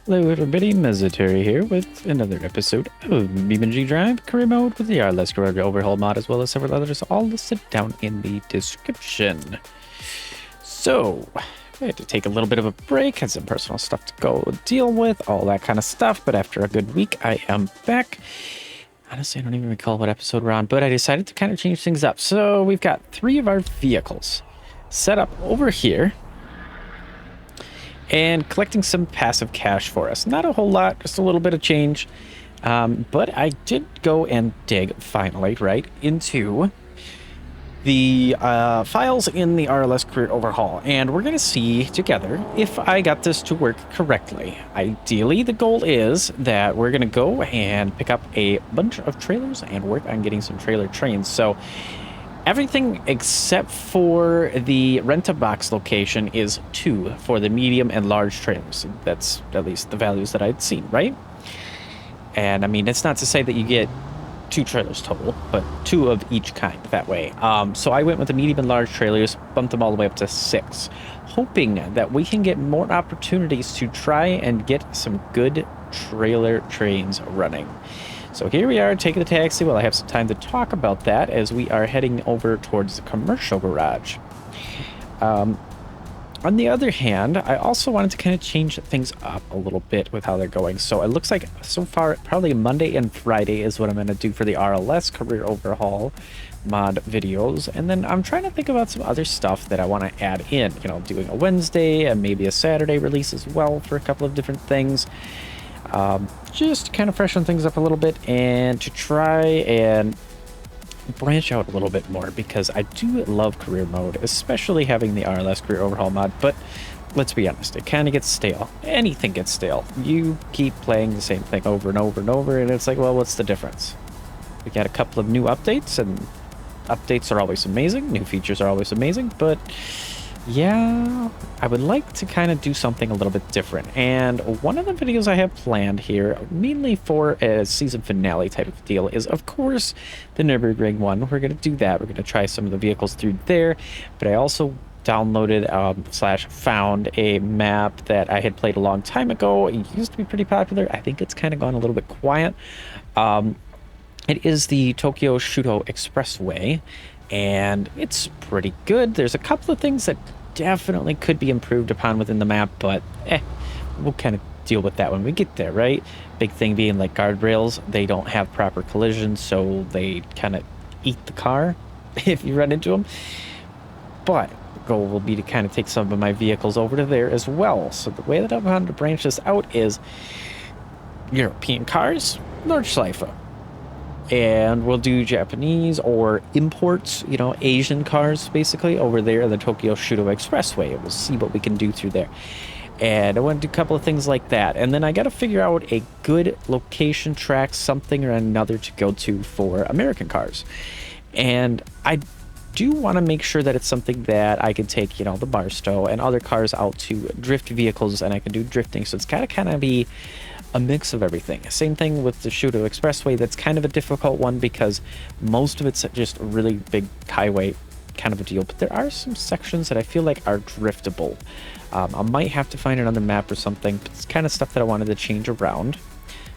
Hello everybody, Tyre here with another episode of BeamNG Drive Career Mode with the RLS Career Overhaul mod, as well as several others, all listed down in the description. So, I had to take a little bit of a break, had some personal stuff to go deal with, all that kind of stuff, but after a good week, I am back. Honestly, I don't even recall what episode we're on, but I decided to kind of change things up. So, we've got 3 of our vehicles set up over here, and collecting some passive cash for us. Not a whole lot, just a little bit of change. But I did go and dig, finally, right, into the files in the RLS Career Overhaul. And we're going to see together if I got this to work correctly. Ideally, the goal is that we're going to go and pick up a bunch of trailers and work on getting some trailer trains. So everything except for the rent-a-box location is 2 for the medium and large trailers. That's at least the values that I'd seen, right? And I mean, it's not to say that you get 2 trailers total, but 2 of each kind that way. So I went with the medium and large trailers, bumped them all the way up to 6, hoping that we can get more opportunities to try and get some good trailer trains running. So here we are taking the taxi. Well, I have some time to talk about that as we are heading over towards the commercial garage. On the other hand, I also wanted to kind of change things up a little bit with how they're going. So it looks like so far probably Monday and Friday is what I'm going to do for the RLS Career Overhaul mod videos. And then I'm trying to think about some other stuff that I want to add in. You know, doing a Wednesday and maybe a Saturday release as well for a couple of different things. Just to kind of freshen things up a little bit and to try and branch out a little bit more, because I do love career mode, especially having the RLS Career Overhaul mod. But let's be honest, it kind of gets stale. Anything gets stale. You keep playing the same thing over and over and over, and it's like, well, what's the difference? We got a couple of new updates, and updates are always amazing. New features are always amazing, but yeah, I would like to kind of do something a little bit different. And one of the videos I have planned here, mainly for a season finale type of deal, is of course the Nürburgring one. We're going to do that. We're going to try some of the vehicles through there. But I also downloaded / found a map that I had played a long time ago. It used to be pretty popular. I think it's kind of gone a little bit quiet. It is the Tokyo Shuto Expressway, and it's pretty good. There's a couple of things that definitely could be improved upon within the map, but we'll kind of deal with that when we get there, right? Big thing being like guardrails, they don't have proper collision, so they kind of eat the car if you run into them. But the goal will be to kind of take some of my vehicles over to there as well. So the way that I want to branch this out is European cars, Nordschleife. And we'll do Japanese or imports, you know, Asian cars, basically, over there in the Tokyo Shuto Expressway. And we'll see what we can do through there. And I want to do a couple of things like that. And then I got to figure out a good location track, something or another to go to for American cars. And I do want to make sure that it's something that I can take, you know, the Barstow and other cars out to drift vehicles, and I can do drifting. So it's got to kind of be a mix of everything. Same thing with the Shuto Expressway. That's kind of a difficult one because most of it's just a really big highway kind of a deal, but there are some sections that I feel like are driftable. I might have to find another map or something, but it's kind of stuff that I wanted to change around.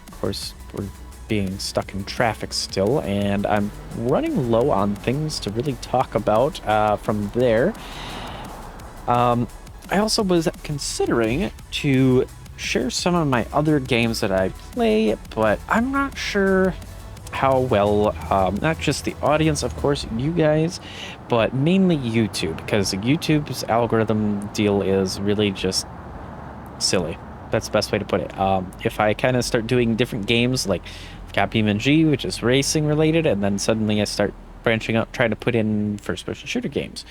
Of course, we're being stuck in traffic still, and I'm running low on things to really talk about from there. I also was considering to share some of my other games that I play, but I'm not sure how well, not just the audience, of course, you guys, but mainly YouTube, because YouTube's algorithm deal is really just silly. That's the best way to put it. If I kind of start doing different games, like I've got BeamNG, which is racing related, and then suddenly I start branching out, trying to put in first-person shooter games,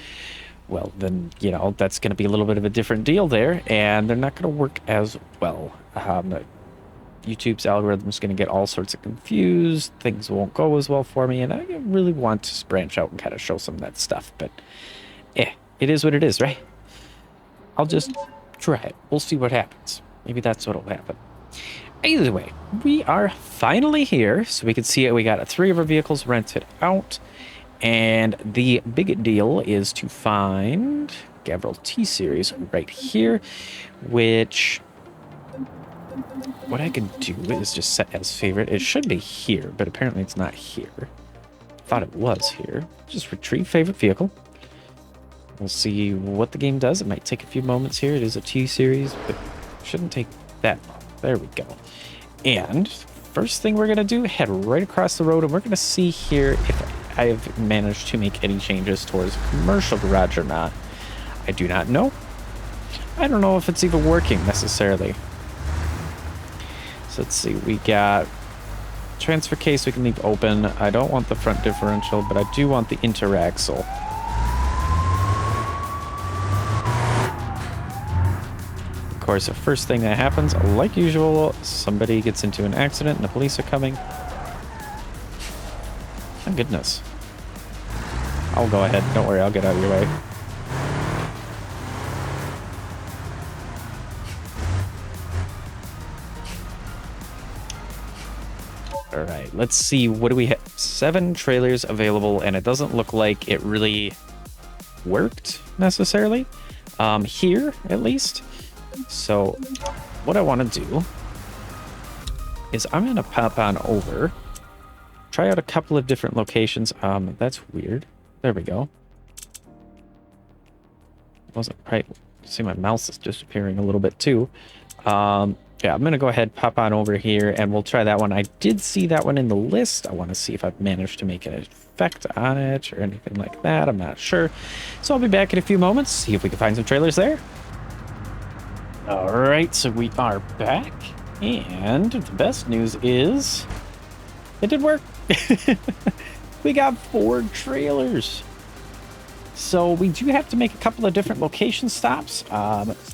well, then, you know, that's going to be a little bit of a different deal there, and they're not going to work as well. YouTube's algorithm is going to get all sorts of confused. Things won't go as well for me, and I really want to branch out and kind of show some of that stuff, but it is what it is, right? I'll just try it. We'll see what happens. Maybe that's what'll happen. Either way, we are finally here, so we can see it. We got 3 of our vehicles rented out, and the big deal is to find Gabriel T-Series right here, which what I could do is just set as favorite. It should be here, but apparently it's not here. Thought it was here. Just retrieve favorite vehicle. We'll see what the game does. It might take a few moments here. It is a T-Series, but it shouldn't take that long. There we go. And first thing we're going to do, head right across the road, and we're going to see here if I've managed to make any changes towards commercial garage or not. I do not know. I don't know if it's even working necessarily. So let's see, we got transfer case we can leave open. I don't want the front differential, but I do want the interaxle. Of course, the first thing that happens, like usual, somebody gets into an accident and the police are coming. Oh, goodness. I'll go ahead. Don't worry, I'll get out of your way. All right, let's see. What do we have? 7 trailers available, and it doesn't look like it really worked necessarily here, at least. So what I want to do is I'm going to pop on over, try out a couple of different locations. That's weird. There we go. Wasn't right. See, my mouse is disappearing a little bit too. Yeah, I'm going to go ahead, pop on over here, and we'll try that one. I did see that one in the list. I want to see if I've managed to make an effect on it or anything like that. I'm not sure. So I'll be back in a few moments, see if we can find some trailers there. All right, so we are back, and the best news is it did work. We got 4 trailers. So we do have to make a couple of different location stops.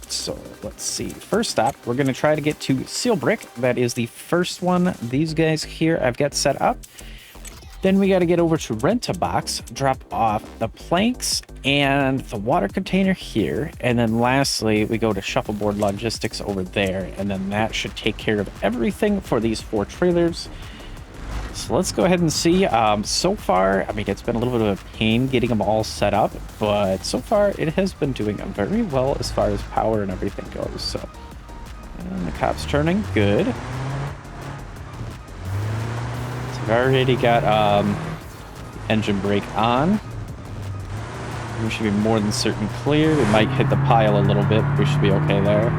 So let's see. First stop, we're going to try to get to Seal Brick. That is the first one. These guys here I've got set up. Then we got to get over to Rent-A-Box, drop off the planks and the water container here. And then lastly, we go to Shuffleboard Logistics over there. And then that should take care of everything for these 4 trailers. So let's go ahead and see. So far, I mean, it's been a little bit of a pain getting them all set up, but so far it has been doing very well as far as power and everything goes. So, and the cop's turning. Good. So we've already got engine brake on. We should be more than certain clear. We might hit the pile a little bit. We should be okay there.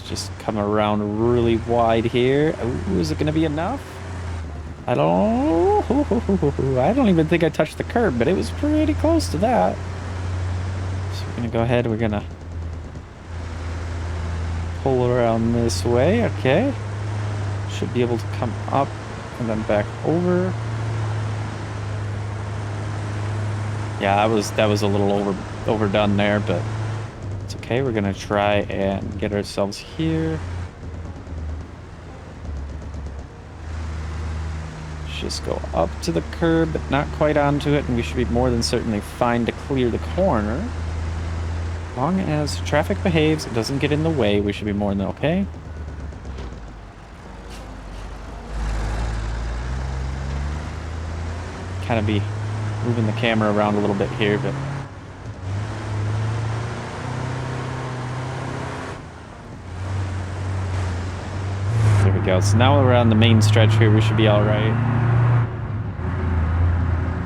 Just come around really wide here. Ooh, is it going to be enough? I don't know. I don't even think I touched the curb, but it was pretty close to that. So we're going to go ahead. We're going to pull around this way. Okay. Should be able to come up and then back over. Yeah, that was a little overdone there, but it's okay. We're gonna try and get ourselves here. Just go up to the curb, but not quite onto it, and we should be more than certainly fine to clear the corner. As long as traffic behaves, it doesn't get in the way, we should be more than okay. Kind of be moving the camera around a little bit here, but there we go. So now we're on the main stretch here. We should be all right.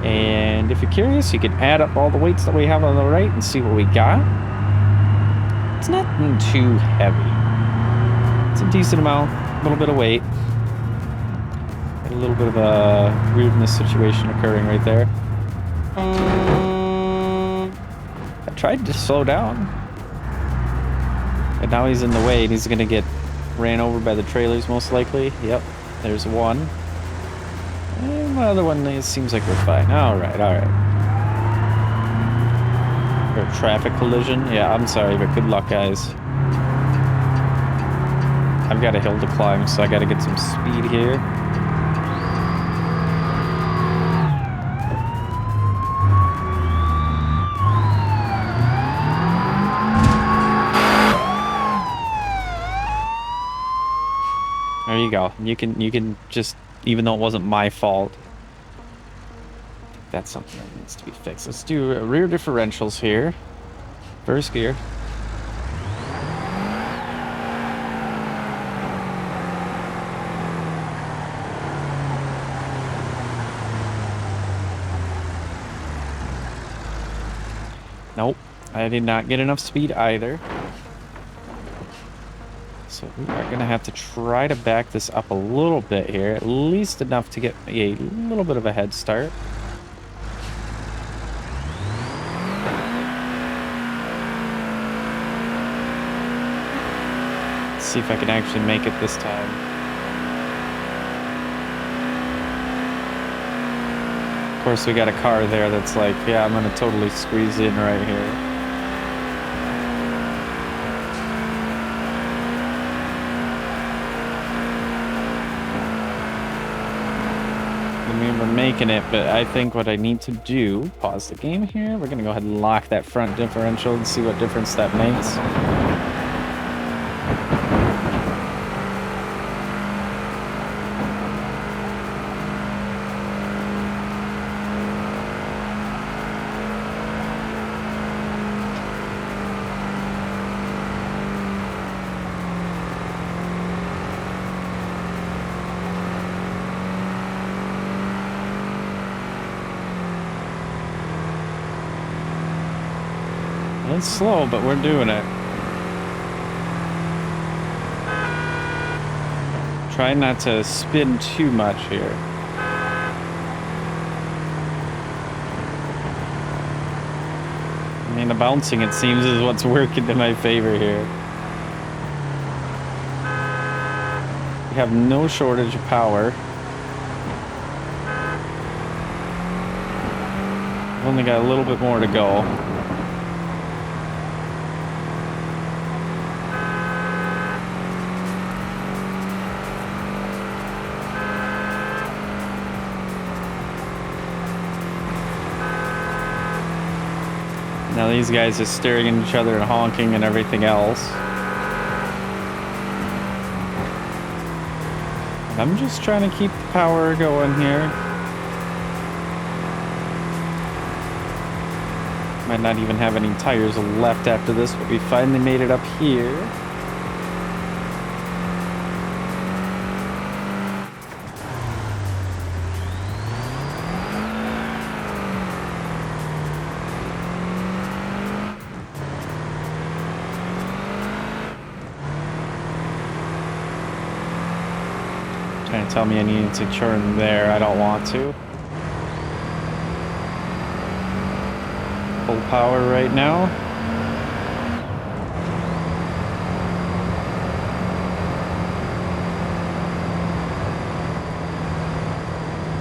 And if you're curious, you can add up all the weights that we have on the right and see what we got. It's not too heavy. It's a decent amount, a little bit of weight. A little bit of a weirdness situation occurring right there. I tried to slow down. And now he's in the way and he's gonna get ran over by the trailers most likely. Yep, there's one. And my other one, it seems like we're fine. Alright, alright. For a traffic collision? Yeah, I'm sorry, but good luck, guys. I've got a hill to climb, so I gotta get some speed here. There you go. You can just, even though it wasn't my fault, that's something that needs to be fixed. Let's do rear differentials here. First gear. Nope, I did not get enough speed either. So we are going to have to try to back this up a little bit here, at least enough to get a little bit of a head start. Let's see if I can actually make it this time. Of course, we got a car there that's like, yeah, I'm going to totally squeeze in right here. We're making it, but I think what I need to do, pause the game here, we're gonna go ahead and lock that front differential and see what difference that makes. It's slow, but we're doing it. Try not to spin too much here. I mean, the bouncing, it seems, is what's working in my favor here. We have no shortage of power. We've only got a little bit more to go. Now these guys are staring at each other and honking and everything else. I'm just trying to keep the power going here. Might not even have any tires left after this, but we finally made it up here. Trying to tell me I need to turn there. I don't want to. Full power right now.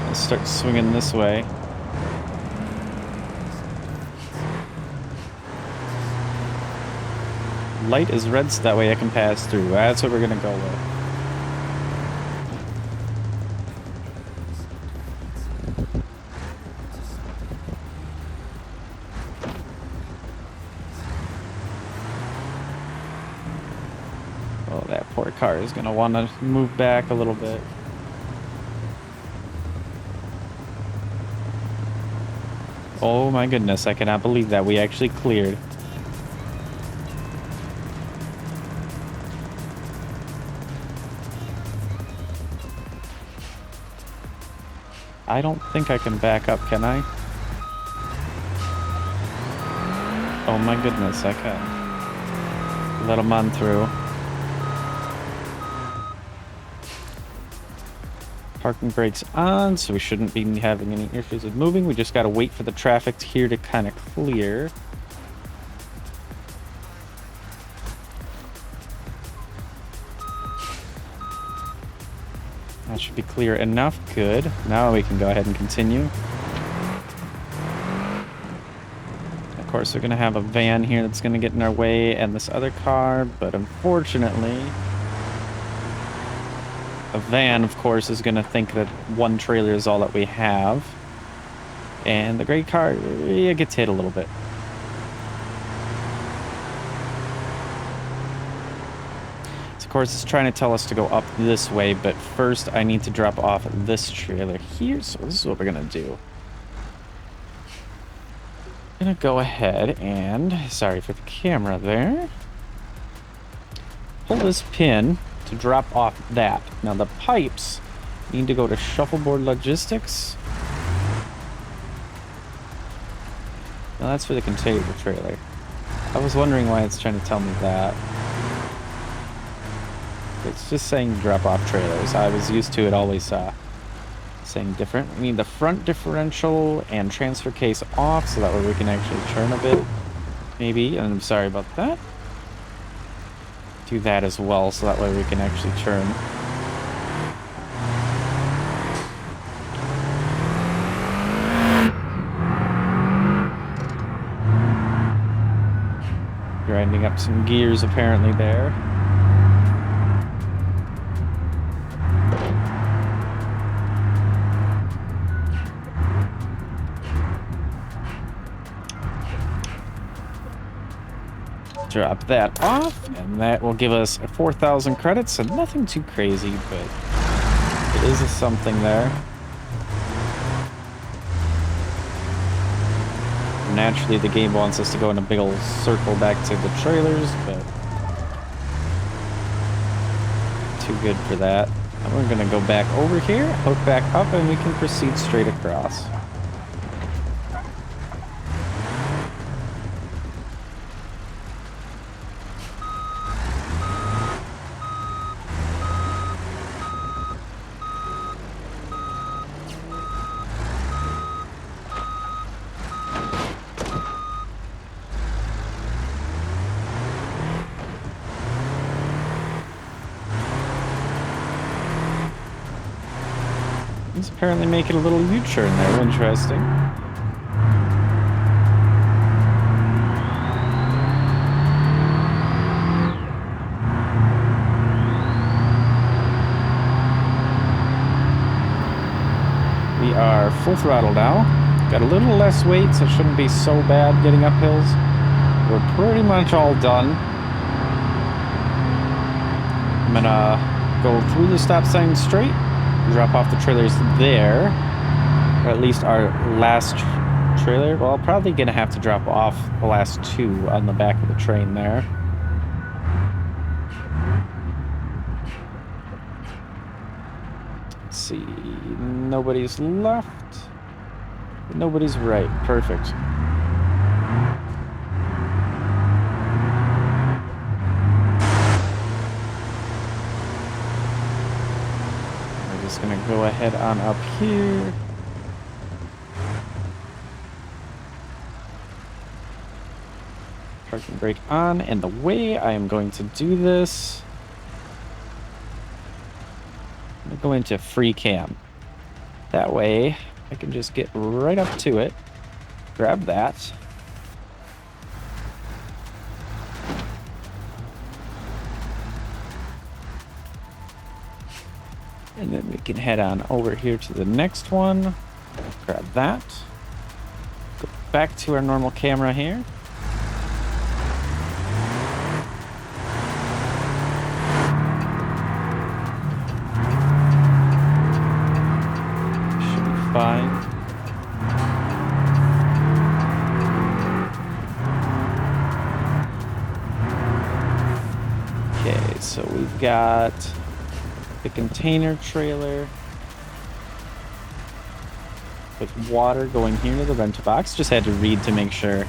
Let's start swinging this way. Light is red, so that way I can pass through. That's what we're gonna go with. Poor car is gonna want to move back a little bit. Oh my goodness, I cannot believe that we actually cleared. I don't think I can back up, can I? Oh my goodness, I can. Let them on through. Parking brakes on, so we shouldn't be having any issues with moving. We just got to wait for the traffic here to kind of clear. That should be clear enough. Good. Now we can go ahead and continue. Of course, we're going to have a van here that's going to get in our way and this other car, but unfortunately, a van, of course, is going to think that one trailer is all that we have. And the gray car, it gets hit a little bit. So of course, it's trying to tell us to go up this way, but first I need to drop off this trailer here. So this is what we're going to do. I'm going to go ahead and, sorry for the camera there, pull this pin to drop off that. Now the pipes need to go to shuffleboard logistics. Now that's for the container trailer. I was wondering why it's trying to tell me that. It's just saying drop off trailers. I was used to it always saying different. We need the front differential and transfer case off so that way we can actually turn a bit. Maybe, and I'm sorry about that. Do that as well so that way we can actually turn. Grinding up some gears apparently there. Drop that off, and that will give us 4,000 credits, so nothing too crazy, but it is a something there. Naturally, the game wants us to go in a big old circle back to the trailers, but too good for that. And we're going to go back over here, hook back up, and we can proceed straight across. Let's apparently make it a little U-turn there. Interesting. We are full throttle now. Got a little less weight, so it shouldn't be so bad getting up hills. We're pretty much all done. I'm gonna go through the stop sign straight. Drop off the trailers there, or at least our last trailer. Well, I'm probably gonna have to drop off the last two on the back of the train there. Let's see, nobody's left, nobody's right. Perfect. Just gonna go ahead on up here. Parking brake on, and the way I am going to do this, I'm gonna go into free cam. That way I can just get right up to it, grab that. And then we can head on over here to the next one. Grab that. Go back to our normal camera here. Should be fine. Okay, so we've got the container trailer with water going here to the rental box. Just had to read to make sure.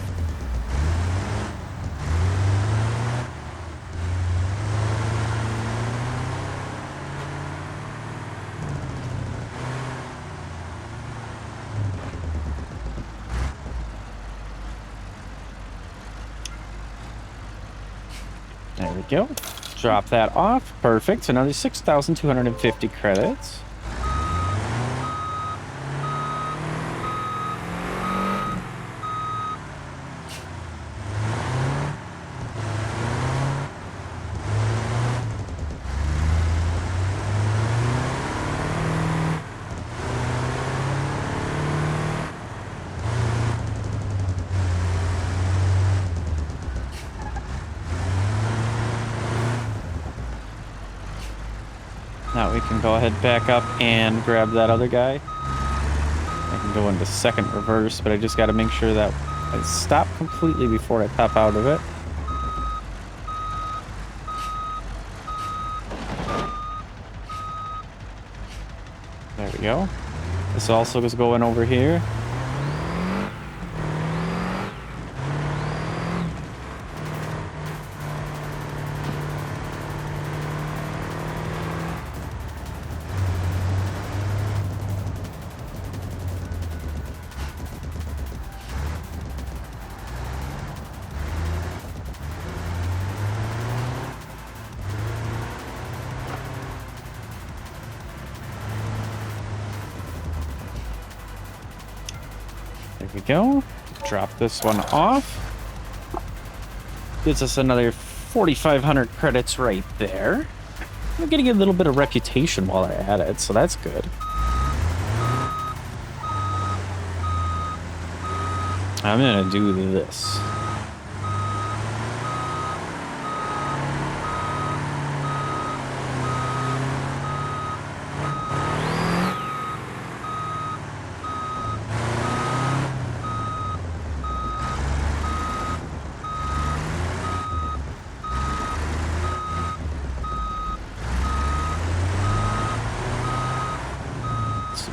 There we go. Drop that off. Perfect. So another 6,250 credits. Now we can go ahead back up and grab that other guy. I can go into second reverse, but I just got to make sure that I stop completely before I pop out of it. There we go. This also is going over here. There we go. Drop this one off. Gives us another 4,500 credits right there. I'm getting a little bit of reputation while I'm at it, so that's good. I'm gonna do this.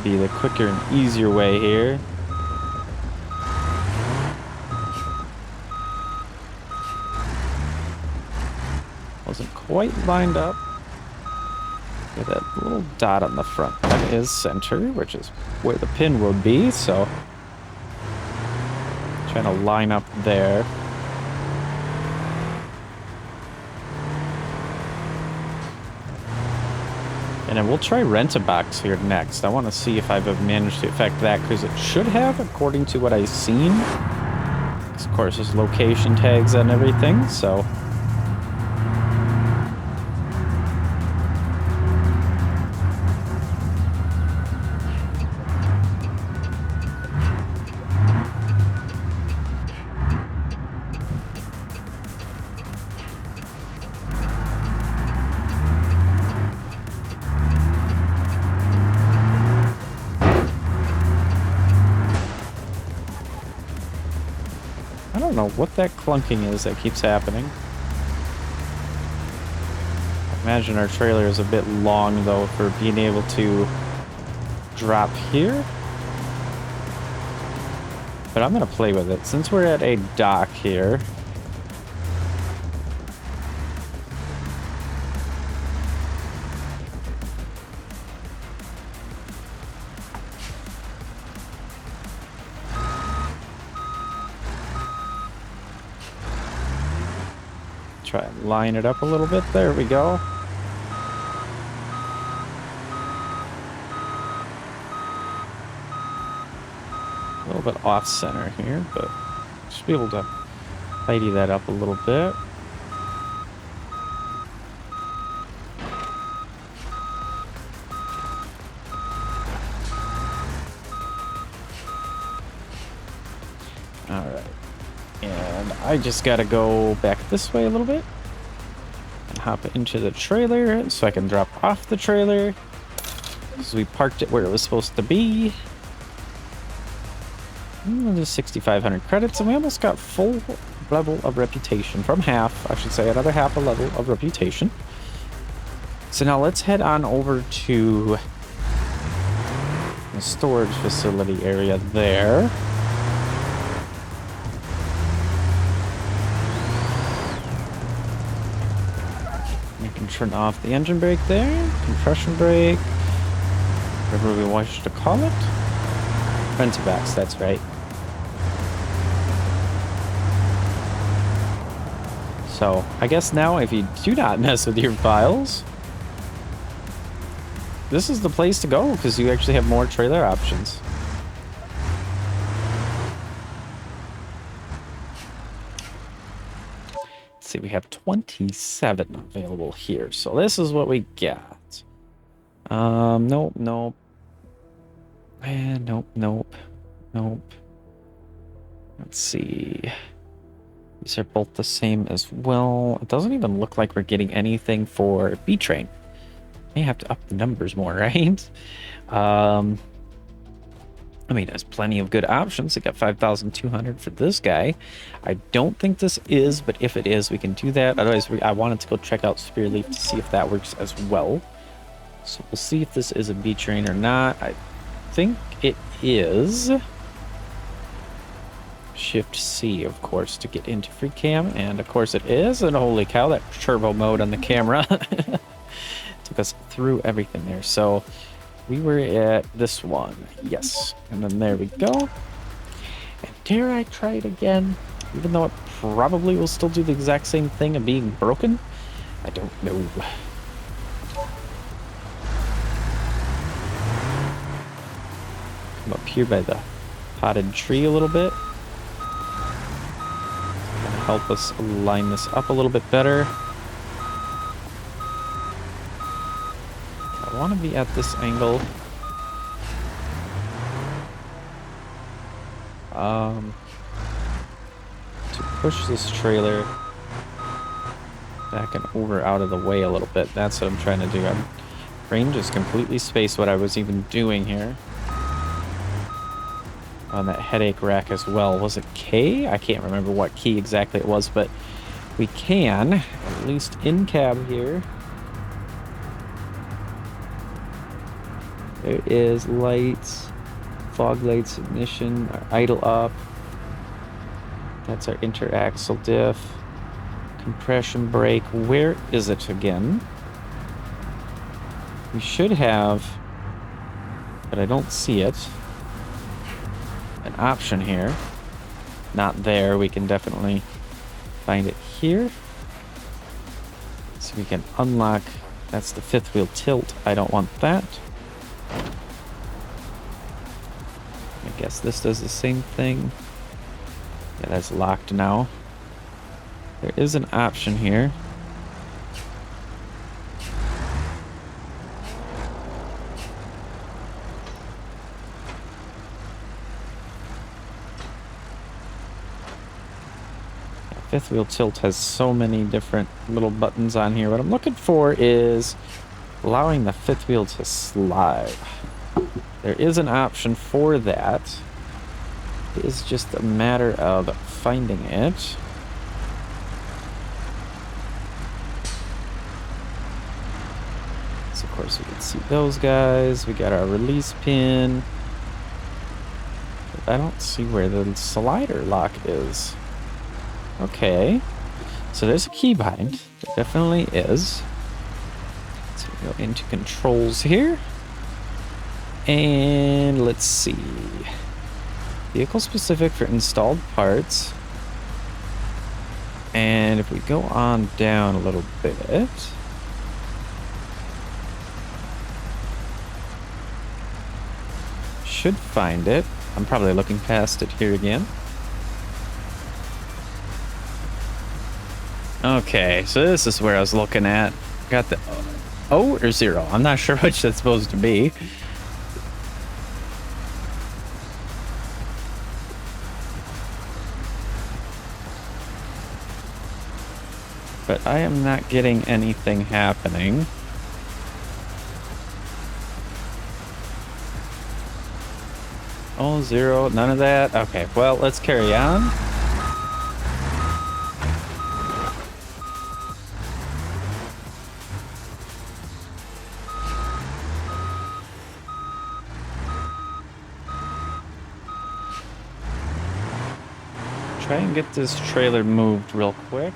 Be the quicker and easier way here. Wasn't quite lined up. With that little dot on the front. That is center, which is where the pin would be, so trying to line up there. And then we'll try Rent-A-Box here next. I want to see if I've managed to affect that, because it should have, according to what I've seen. Of course, there's location tags and everything, so... I don't know what that clunking is that keeps happening. I imagine our trailer is a bit long, though, for being able to drop here. But I'm going to play with it. Since we're at a dock here... Try and line it up a little bit. There we go. A little bit off center here, but should be able to tidy that up a little bit. Alright. And I just gotta go back this way a little bit and hop into the trailer so I can drop off the trailer. So we parked it where it was supposed to be. Just 6,500 credits, and we almost got full level of reputation from half, I should say, another half a level of reputation. So now let's head on over to the storage facility area there. We can turn off the engine brake there, compression brake, whatever we wish to call it. Rent-A-Box, that's right. So I guess now if you do not mess with your files, this is the place to go because you actually have more trailer options. Let's see, we have 27 available here. So this is what we got. Nope, nope. Nope, nope, nope. Let's see. These are both the same as well. It doesn't even look like we're getting anything for B-Train. May have to up the numbers more, right? I mean, there's plenty of good options. I got 5,200 for this guy. I don't think this is, but if it is, we can do that. Otherwise, I wanted to go check out Spearleaf to see if that works as well. So we'll see if this is a B-Train or not. I think it is. Shift C, of course, to get into free cam, and of course it is. And holy cow, that turbo mode on the camera took us through everything there. So we were at this one, yes, and then there we go. And dare I try it again, even though it probably will still do the exact same thing of being broken? I don't know. Come up here by the potted tree a little bit. Help us line this up a little bit better. I want to be at this angle. To push this trailer back and over out of the way a little bit. That's what I'm trying to do. My brain just completely spaced what I was even doing here. On that headache rack as well. Was it K? I can't remember what key exactly it was, but we can, at least in cab here. There is lights, fog lights, ignition, our idle up. That's our interaxle diff. Compression brake. Where is it again? We should have, but I don't see it. An option here. Not there. We can definitely find it here. So we can unlock. That's the fifth wheel tilt. I don't want that. I guess this does the same thing. Yeah, that's locked now. There is an option here. Fifth wheel tilt has so many different little buttons on here. What I'm looking for is allowing the fifth wheel to slide. There is an option for that. It is just a matter of finding it. So of course we can see those guys. We got our release pin. But I don't see where the slider lock is. Okay, so there's a keybind. There definitely is. So we go into controls here. And let's see. Vehicle specific for installed parts. And if we go on down a little bit. Should find it. I'm probably looking past it here again. Okay, so this is where I was looking at. Got the O or 0. I'm not sure which that's supposed to be. But I am not getting anything happening. Oh, 0, none of that. Okay, well, let's carry on. Try and get this trailer moved real quick.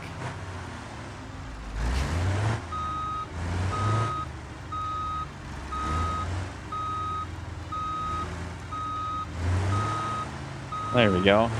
There we go.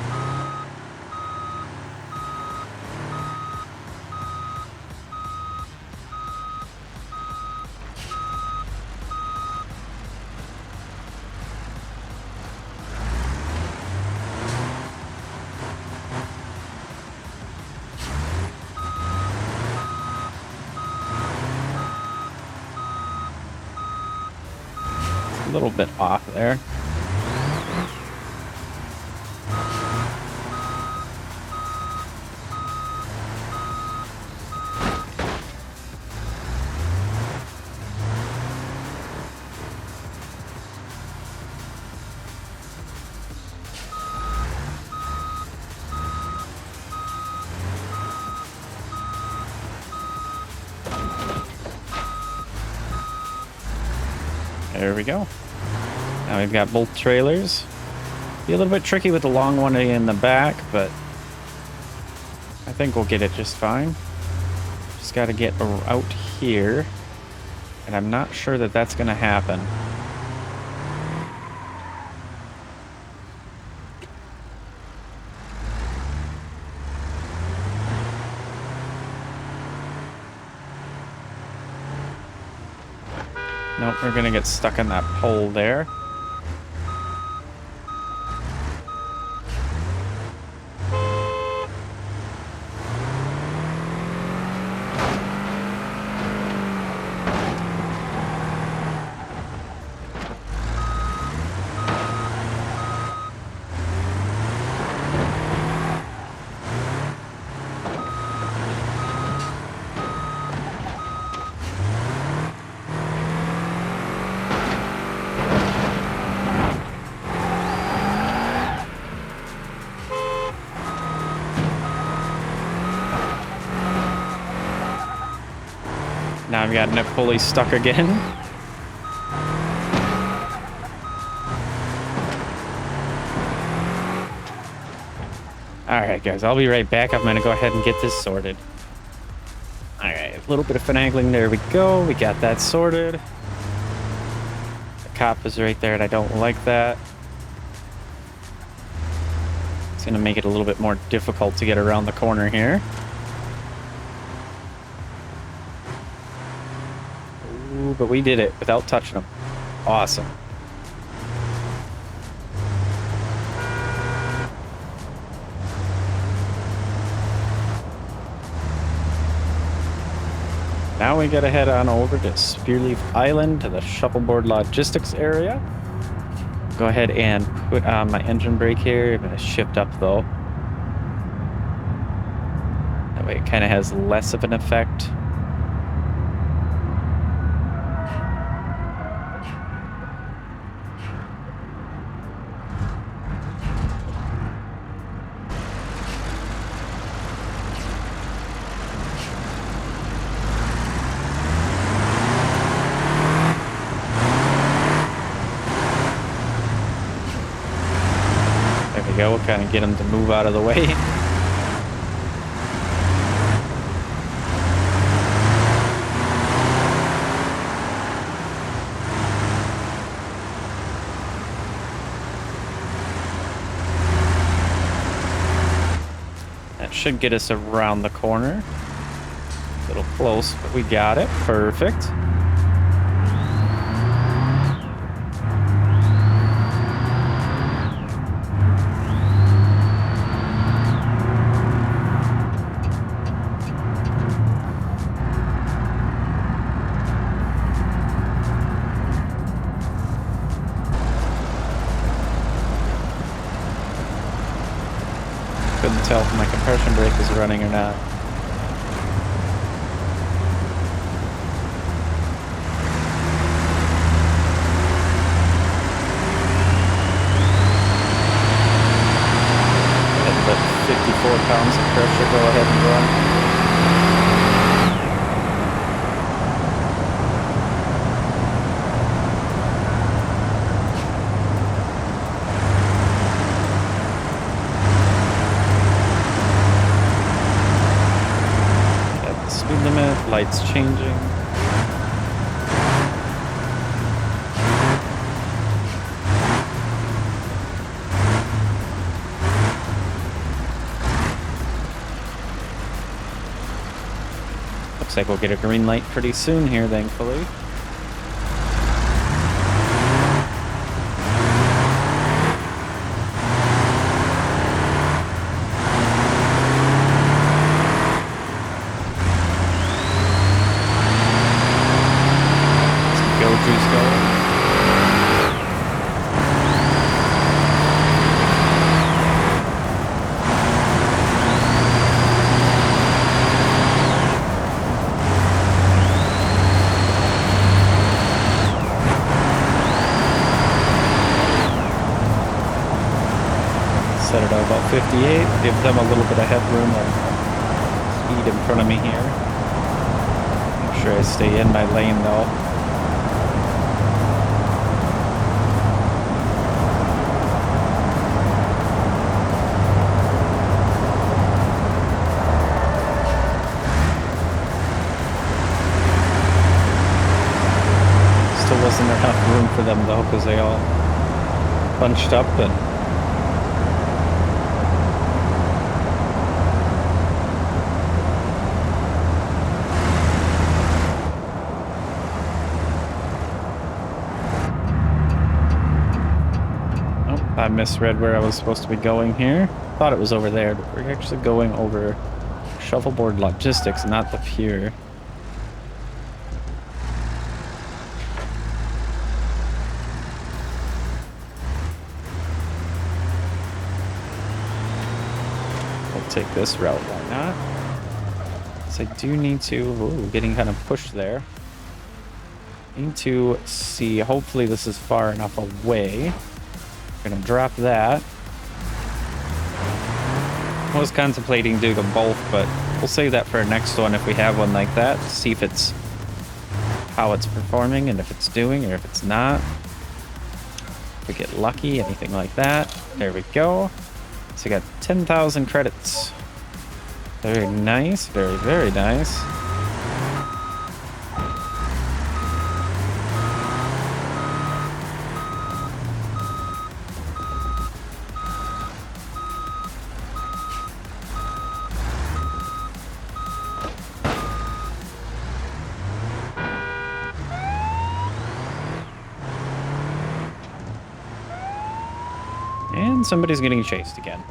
a little bit off there. There we go. Now we've got both trailers. Be a little bit tricky with the long one in the back, but I think we'll get it just fine. Just got to get out here, and I'm not sure that that's going to happen. Nope, we're gonna get stuck in that pole there. Now I've gotten it fully stuck again. Alright guys, I'll be right back. I'm gonna go ahead and get this sorted. Alright, a little bit of finagling. There we go. We got that sorted. The cop is right there and I don't like that. It's gonna make it a little bit more difficult to get around the corner here. But we did it without touching them. Awesome. Now we gotta head on over to Spearleaf Island to the shuffleboard logistics area. Go ahead and put on my engine brake here. I'm gonna shift up though. That way it kind of has less of an effect. We'll kind of get them to move out of the way. That should get us around the corner. A little close, but we got it. Perfect. Couldn't tell if my compression brake was running or not. Let 54 pounds of pressure go ahead and run. Lights changing. Looks like we'll get a green light pretty soon here, thankfully. Juice going. deviate, give them a little bit of headroom or speed in front of me here. Make sure I stay in my lane though. Still wasn't enough room for them though, because they all bunched up and I misread where I was supposed to be going here. Thought it was over there, but we're actually going over Shuffleboard Logistics, not the pier. We'll take this route, why not? So I do need to... Ooh, getting kind of pushed there. Need to see, hopefully this is far enough away. Gonna drop that. I was contemplating doing them both, but we'll save that for our next one if we have one like that. See if it's how it's performing and if it's doing or if it's not. If we get lucky, anything like that. There we go. So we got 10,000 credits. Very nice, very, very nice. And somebody's getting chased again.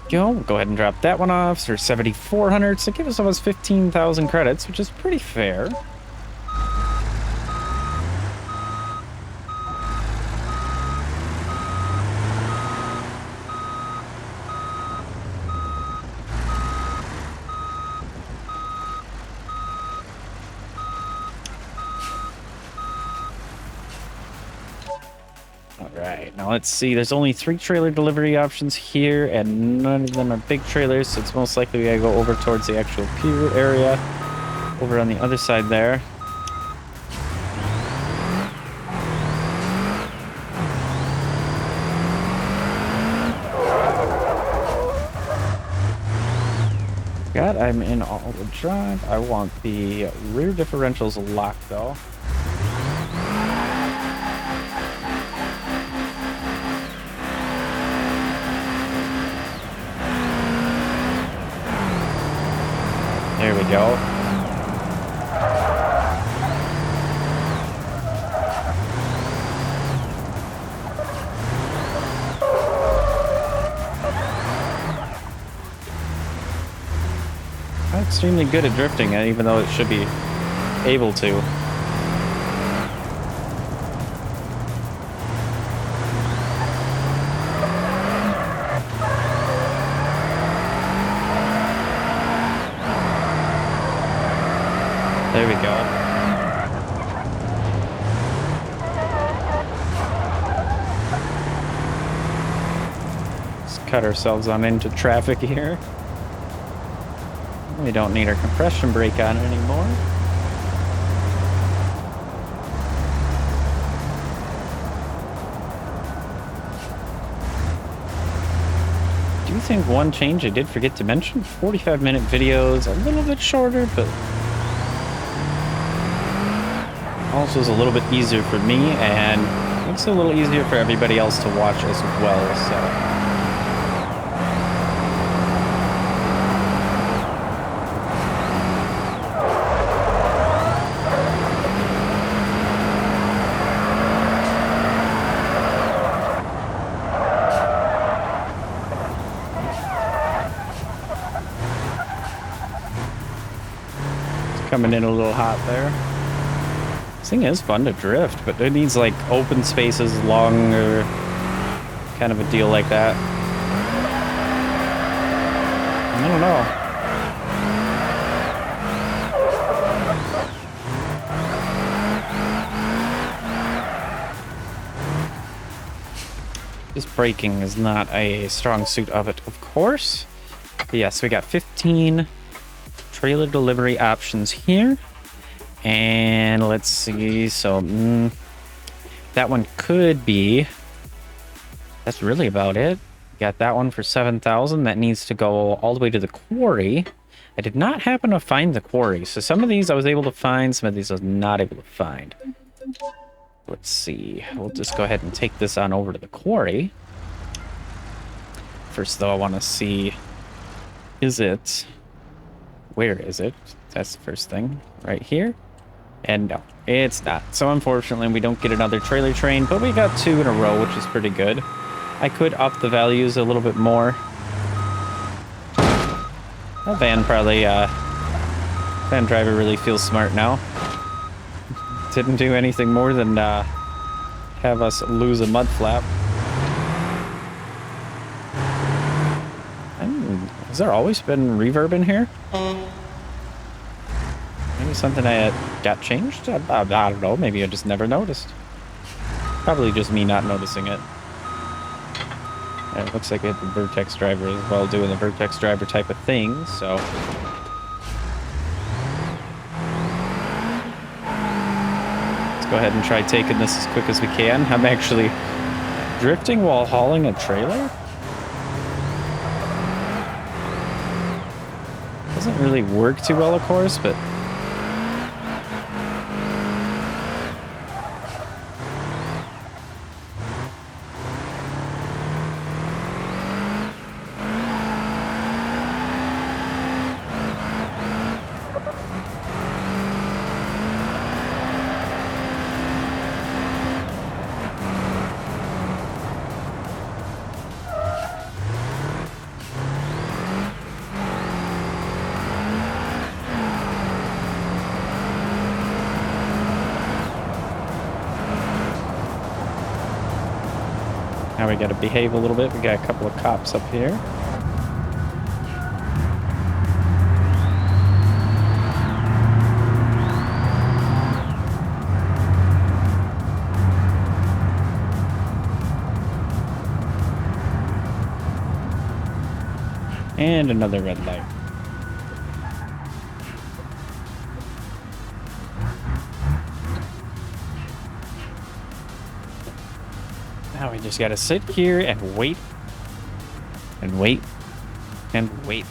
Go ahead and drop that one off for 7,400. So give us almost 15,000 credits, which is pretty fair. Now let's see, there's only 3 trailer delivery options here, and none of them are big trailers, so it's most likely we gotta go over towards the actual pier area, over on the other side there. God, I'm in all-wheel drive. I want the rear differentials locked though. There we go. I'm extremely good at drifting, even though it should be able to. There we go. Let's cut ourselves on into traffic here. We don't need our compression brake on anymore. Do you think one change I did forget to mention? 45-minute videos, a little bit shorter, but also is a little bit easier for me, and makes it a little easier for everybody else to watch as well, so. It's coming in a little hot there. This thing is fun to drift, but it needs like open spaces, longer, kind of a deal like that. I don't know. This braking is not a strong suit of it, of course. But yes, we got 15 trailer delivery options here. And let's see, so that one could be, that's really about it. Got that one for 7,000. That needs to go all the way to the quarry. I did not happen to find the quarry, so some of these I was able to find, some of these I was not able to find. Let's see, we'll just go ahead and take this on over to the quarry. First though, I want to see, where is it? That's the first thing, right here. And no, it's not. So unfortunately, we don't get another trailer train, but we got 2 in a row, which is pretty good. I could up the values a little bit more. That van probably, van driver really feels smart now. Didn't do anything more than have us lose a mud flap. Has there always been reverb in here? Maybe something I got changed? I don't know, maybe I just never noticed. Probably just me not noticing it. And it looks like we have the Vertex driver as well, doing the Vertex driver type of thing, so. Let's go ahead and try taking this as quick as we can. I'm actually drifting while hauling a trailer? Doesn't really work too well, of course, but now we gotta behave a little bit. We got a couple of cops up here. And another red light. Now we just gotta sit here and wait. And wait. And wait.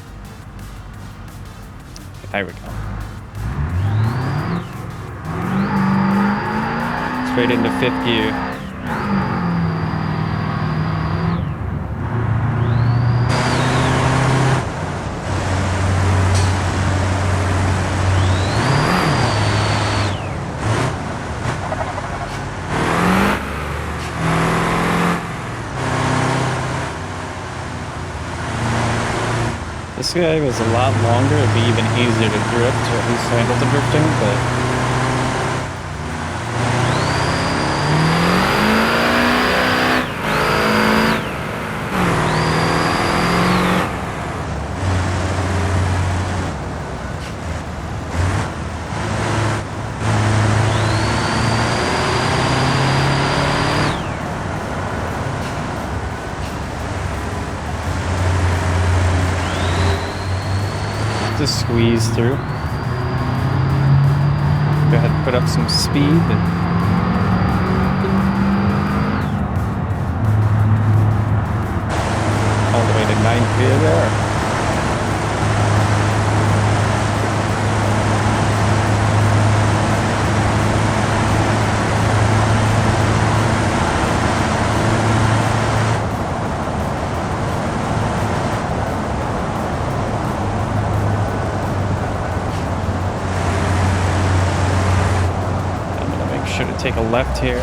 There we go. Straight into 5th gear. This guy was a lot longer, it'd be even easier to drift, or at least handle the drifting, but just squeeze through. Go ahead and put up some speed. All the way to 9th gear there. Take a left here.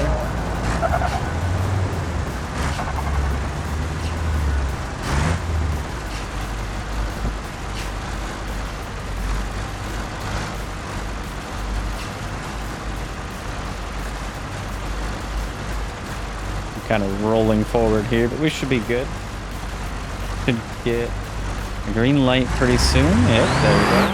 I'm kind of rolling forward here, but we should be good. Should get a green light pretty soon. Yep, there we go.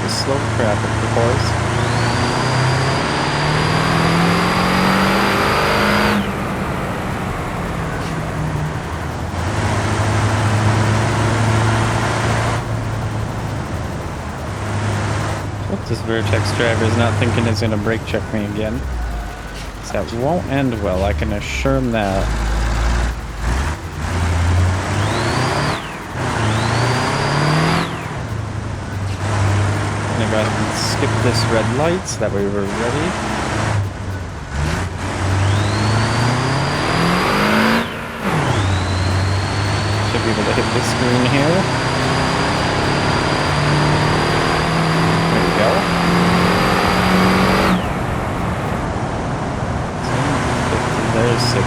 to slow traffic, of course. Hope this Vertex driver is not thinking it's gonna brake check me again. That won't end well, I can assure him that. I'm gonna go ahead and skip this red light so that way we're ready. Should be able to hit this screen here. There we go. There's 60, okay.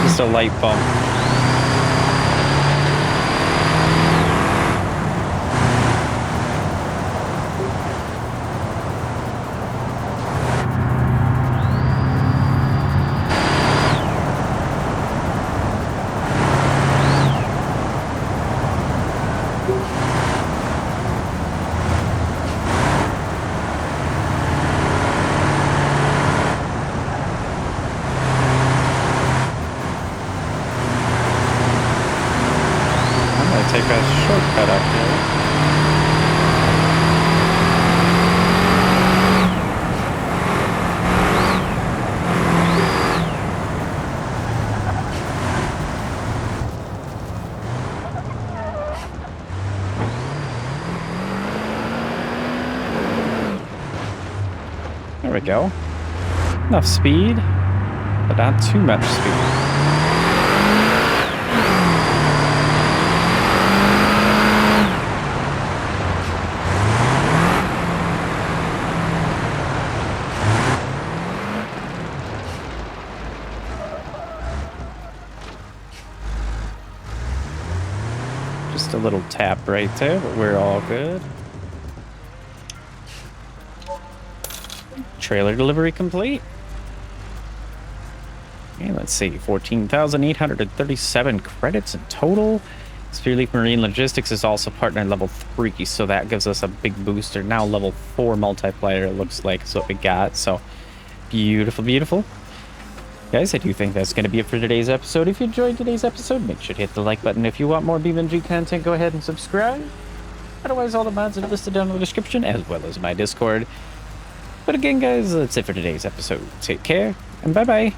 Just a light bump. Take a shortcut up here. There we go. Enough speed, but not too much speed. Just a little tap right there, but we're all good. Trailer delivery complete. And let's see, 14,837 credits in total. Spearleaf Marine Logistics is also partner level 3, so that gives us a big booster. Now level 4 multiplier, it looks like, is what we got. So beautiful, beautiful. Guys, I do think that's going to be it for today's episode. If you enjoyed today's episode, make sure to hit the like button. If you want more BeamNG content, go ahead and subscribe. Otherwise, all the mods are listed down in the description, as well as my Discord. But again, guys, that's it for today's episode. Take care, and bye-bye.